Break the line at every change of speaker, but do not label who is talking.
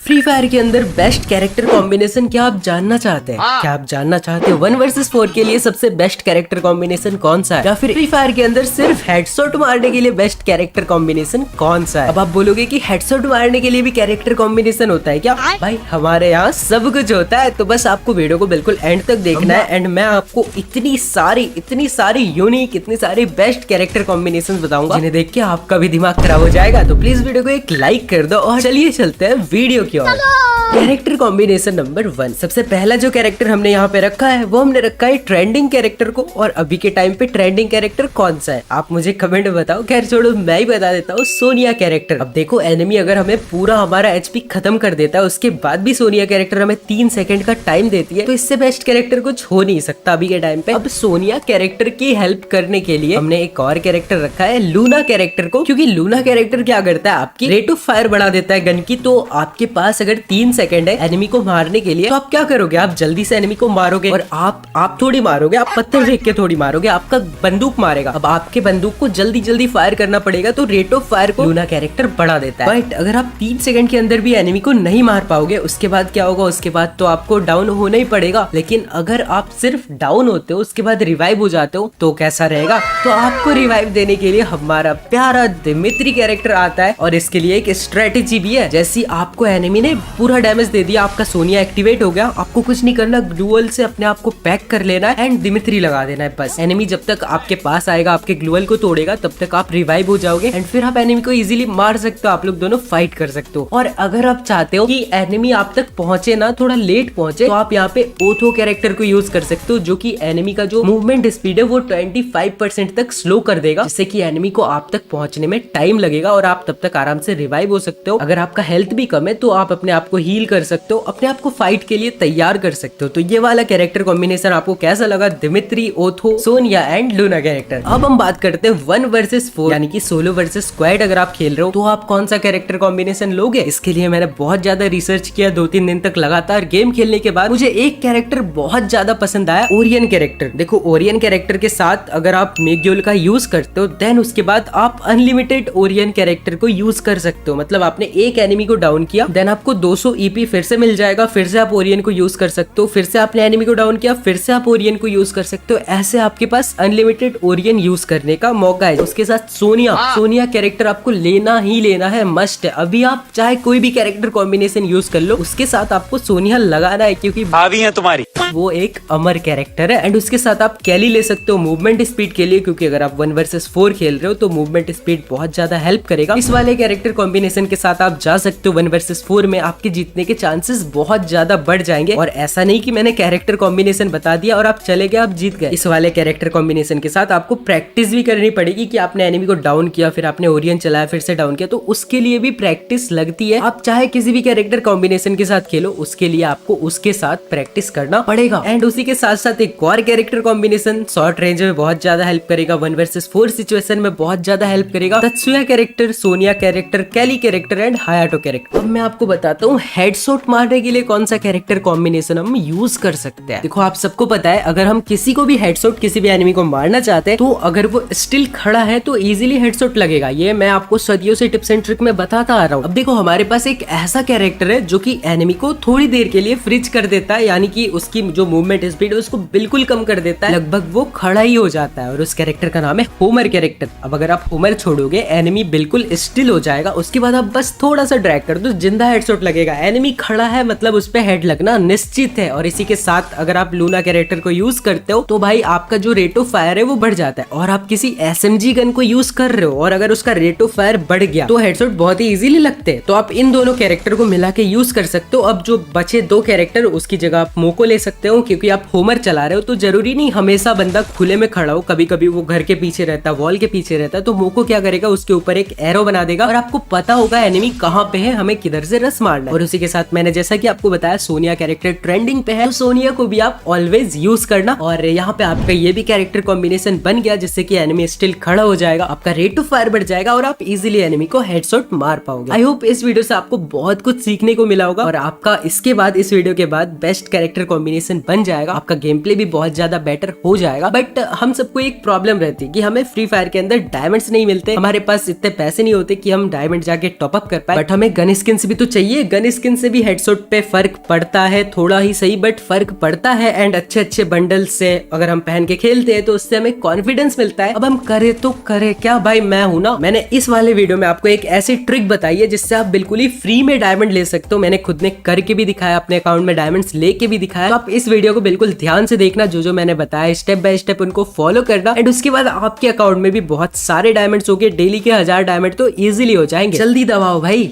Free fire के अंदर best character combination क्या आप जानना चाहते हैं? क्या आप जानना चाहते हैं 1 वर्सेस 4 के लिए सबसे बेस्ट कैरेक्टर कॉम्बिनेशन कौन सा है, या फिर फ्री फायर के अंदर सिर्फ हेडशॉट मारने के लिए बेस्ट कैरेक्टर कॉम्बिनेशन कौन सा है? अब आप बोलोगे कि हेडशॉट मारने के लिए भी कैरेक्टर कॉम्बिनेशन होता है क्या? भाई हमारे यहाँ सब कुछ होता है, तो बस आपको वीडियो को बिल्कुल एंड तक देखना है। एंड मैं आपको इतनी सारी यूनिक, इतनी सारी बेस्ट कैरेक्टर कॉम्बिनेशन बताऊंगा जिन्हें देख के आपका भी दिमाग खराब हो जाएगा। तो प्लीज वीडियो को एक लाइक कर दो और चलिए चलते हैं वीडियो की ओर। Character combination number 1। सबसे पहला जो कैरेक्टर हमने यहाँ पे रखा है वो हमने रखा है ट्रेंडिंग कैरेक्टर को। और अभी के टाइम पे ट्रेंडिंग कैरेक्टर कौन सा है आप मुझे कमेंट में बताओ। खैर छोड़ो, मैं ही बता देता हूँ, सोनिया कैरेक्टर। अब देखो, एनिमी अगर हमें पूरा हमारा एचपी खत्म कर देता है, उसके बाद भी सोनिया कैरेक्टर हमें 3 सेकंड का टाइम देती है, तो इससे बेस्ट कैरेक्टर कुछ हो नहीं सकता अभी के टाइम पे। अब सोनिया कैरेक्टर की हेल्प करने के लिए हमने एक और कैरेक्टर रखा है, लूना कैरेक्टर को। क्योंकि लूना कैरेक्टर क्या करता है, आपकी रेट ऑफ फायर बढ़ा देता है गन की। तो आपके पास अगर 3 सेकंड है एनिमी को मारने के लिए, तो आप क्या करोगे, आप जल्दी से एनिमी को मारोगे। और आप थोड़ी मारोगे, आप पत्थर फेंक के थोड़ी मारोगे, आपका बंदूक मारेगा। अब आपके बंदूक को जल्दी फायर करना पड़ेगा, तो रेट ऑफ फायर को लूना कैरेक्टर बढ़ा देता है। बट अगर आप 3 सेकंड के अंदर भी एनिमी को नहीं मार पाओगे, उसके बाद क्या होगा, उसके बाद तो आपको डाउन होना ही पड़ेगा। लेकिन अगर आप सिर्फ डाउन होते हो, उसके बाद रिवाइव हो जाते हो, तो कैसा रहेगा। तो आपको रिवाइव देने के लिए हमारा प्यारा दिमित्री कैरेक्टर आता है, और इसके लिए एक स्ट्रेटेजी भी है। जैसी आपको एनिमी ने पूरा डैमेज दे दिया, आपका सोनिया एक्टिवेट हो गया, आपको कुछ नहीं करना, ग्लूअल से अपने आप को पैक कर लेना है एंड दिमित्री लगा देना है बस। एनिमी जब तक आपके पास आएगा, आपके ग्लूअल को तोड़ेगा, तब तक आप रिवाइव हो जाओगे एंड फिर आप एनिमी को इजीली मार सकते हो। आप लोग दोनों फाइट कर सकते हो। और अगर आप चाहते हो कि एनिमी आप तक पहुंचे ना, थोड़ा लेट पहुंचे, तो आप यहाँ पे ओथो कैरेक्टर को यूज कर सकते हो, जो कि एनिमी का जो मूवमेंट स्पीड है वो 25% तक स्लो कर देगा, जिससे कि एनिमी को आप तक पहुंचने में टाइम लगेगा और आप तब तक आराम से रिवाइव हो सकते हो। अगर आपका हेल्थ भी कम है तो आप अपने आप को हील कर सकते हो, अपने आप को फाइट के लिए तैयार कर सकते हो। तो ये वाला कैरेक्टर कॉम्बिनेशन आपको कैसा लगा, Dmitri, Otho, Sonia and Luna character. अब हम बात करते हैं 1 वर्सेस 4 यानी कि सोलो वर्सेस स्क्वाड। अगर आप खेल रहे हो तो आप कौन सा कैरेक्टर कॉम्बिनेशन लोगे? इसके लिए मैंने बहुत ज्यादा रिसर्च किया, 2-3 दिन तक लगातार गेम खेलने के बाद मुझे एक कैरेक्टर बहुत ज्यादा पसंद आया, ओरियन कैरेक्टर। देखो, ओरियन कैरेक्टर के साथ अगर आप मेग्योल का यूज करते हो, देन उसके बाद आप अनलिमिटेड ओरियन कैरेक्टर को यूज कर सकते हो। मतलब आपने एक एनिमी को डाउन किया, देन आपको 200 ईपी फिर से मिल जाएगा, फिर से आप ओरियन को यूज कर सकते हो। फिर से आपने एनिमी को डाउन किया, फिर से आप ओरियन को यूज कर सकते हो। ऐसे आपके पास अनलिमिटेड ओरियन यूज करने का मौका है। उसके साथ सोनिया कैरेक्टर आपको लेना ही लेना है, मस्ट है। अभी आप चाहे कोई भी कैरेक्टर कॉम्बिनेशन यूज कर लो, उसके साथ आपको सोनिया लगाना है, क्योंकि भाभी है तुम्हारी, वो एक अमर कैरेक्टर है। एंड उसके साथ आप कैली ले सकते हो मूवमेंट स्पीड के लिए, क्योंकि अगर आप 1 वर्सेस 4 खेल रहे हो तो मूवमेंट स्पीड बहुत ज्यादा हेल्प करेगा। इस वाले कैरेक्टर कॉम्बिनेशन के साथ आप जा सकते हो 1 वर्सेस 4 में, आपके जीतने के चांसेस बहुत ज्यादा बढ़ जाएंगे। और ऐसा नहीं कि मैंने कैरेक्टर कॉम्बिनेशन बता दिया और आप चले गए, आप जीत गए। इस वाले कैरेक्टर कॉम्बिनेशन के साथ आपको प्रैक्टिस भी करनी पड़ेगी कि आपने एनिमी को डाउन किया, फिर आपने ओरियन चलाया, फिर से डाउन किया, तो उसके लिए भी प्रैक्टिस लगती है। आप चाहे किसी भी कैरेक्टर कॉम्बिनेशन के साथ खेलो, उसके लिए आपको उसके साथ प्रैक्टिस करना पड़ेगा। एंड उसी के साथ साथ एक और कैरेक्टर कॉम्बिनेशन शॉर्ट रेंज में बहुत ज्यादा हेल्प करेगा, 1 वर्सेस 4 सिचुएशन में बहुत ज्यादा हेल्प करेगा, Tatsuya character, Sonia character, Kelly character and Hayato character. अब मैं आपको बताता हूँ हेडशॉट मारने के लिए कौन सा कैरेक्टर कॉम्बिनेशन हम यूज कर सकते हैं। देखो, आप सबको पता है, अगर हम किसी को भी हेडशॉट, किसी भी एनिमी को मारना चाहते हैं, तो अगर वो स्टिल खड़ा है तो इजीली हेडशॉट लगेगा। ये मैं आपको सदियों से टिप्स एंड ट्रिक में बताता आ रहा हूँ। अब देखो, हमारे पास एक ऐसा कैरेक्टर है जो कि एनिमी को थोड़ी देर के लिए फ्रीज कर देता है, यानी कि उसकी जो मूवमेंट स्पीड है उसको बिल्कुल कम कर देता है, लगभग वो खड़ा ही हो जाता है। और उस कैरेक्टर का नाम है होमर कैरेक्टर। अब अगर आप होमर छोड़ोगे, एनिमी बिल्कुल स्टिल हो जाएगा, उसके बाद आप बस थोड़ा सा ड्रैग कर दो, जिंदा हेडशॉट लगेगा। एनिमी खड़ा है मतलब उस पे हेड लगना निश्चित है। और इसी के साथ अगर आप लूना कैरेक्टर को यूज करते हो, तो भाई आपका जो रेट ऑफ फायर है वो बढ़ जाता है। और आप किसी एसएमजी गन को यूज कर रहे हो और अगर उसका रेट ऑफ फायर बढ़ गया, तो हेडशॉट बहुत ही इजीली लगते हैं। तो आप इन दोनों कैरेक्टर को मिला के यूज कर सकते हो। अब जो बचे 2 कैरेक्टर, उसकी जगह आप मोको ले सकते हो, क्योंकि आप होमर चला रहे हो तो जरूरी नहीं हमेशा बंदा खुले में खड़ा हो, कभी कभी वो घर के पीछे रहता है, वॉल के पीछे रहता है। तो मोको क्या करेगा, उसके ऊपर एक एरो बना देगा और आपको पता होगा एनिमी कहाँ पे है, हमें किधर से रस मारना है। और उसी के साथ मैंने जैसा कि आपको बताया, सोनिया कैरेक्टर ट्रेंडिंग पे है, तो सोनिया को भी आप ऑलवेज यूज करना। और यहाँ पे आपका ये भी कैरेक्टर कॉम्बिनेशन बन गया, जिससे कि एनिमी स्टिल खड़ा हो जाएगा, आपका रेट ऑफ फायर बढ़ जाएगा और आप इजीली एनिमी को हेडशॉट मार पाओगे। आई होप इस वीडियो से आपको बहुत कुछ सीखने को मिला होगा और आपका इसके बाद, इस वीडियो के बाद बेस्ट कैरेक्टर कॉम्बिनेशन कॉम्बिनेशन बन जाएगा, आपका गेम प्ले भी बहुत ज्यादा बेटर हो जाएगा। बट हम सबको एक प्रॉब्लम रहती है कि हमें फ्री फायर के अंदर डायमंड्स नहीं मिलते, हमारे पास इतने पैसे नहीं होते कि हम डायमंड जाके टॉप अप कर पाए। बट हमें गन स्किन्स भी तो चाहिए, गन स्किन से भी हेडशॉट पे फर्क पड़ता है, थोड़ा ही सही बट फर्क पड़ता है। एंड अच्छे अच्छे बंडल से अगर हम पहन के खेलते हैं तो उससे हमें कॉन्फिडेंस मिलता है। अब हम करे तो करे क्या भाई, मैं हूं ना। मैंने इस वाले वीडियो में आपको एक ऐसी ट्रिक बताई है जिससे आप बिल्कुल ही फ्री में डायमंड ले सकते हो। मैंने खुद ने करके भी दिखाया, अपने अकाउंट में डायमंड्स लेके भी दिखाया। तो आप इस वीडियो को बिल्कुल ध्यान से देखना, जो जो मैंने बताया स्टेप बाय स्टेप उनको फॉलो करना। एंड उसके बाद आपके अकाउंट में भी बहुत सारे डायमंड्स हो गए, डेली के 1000 डायमंड तो इजीली हो जाएंगे। जल्दी दबाओ भाई।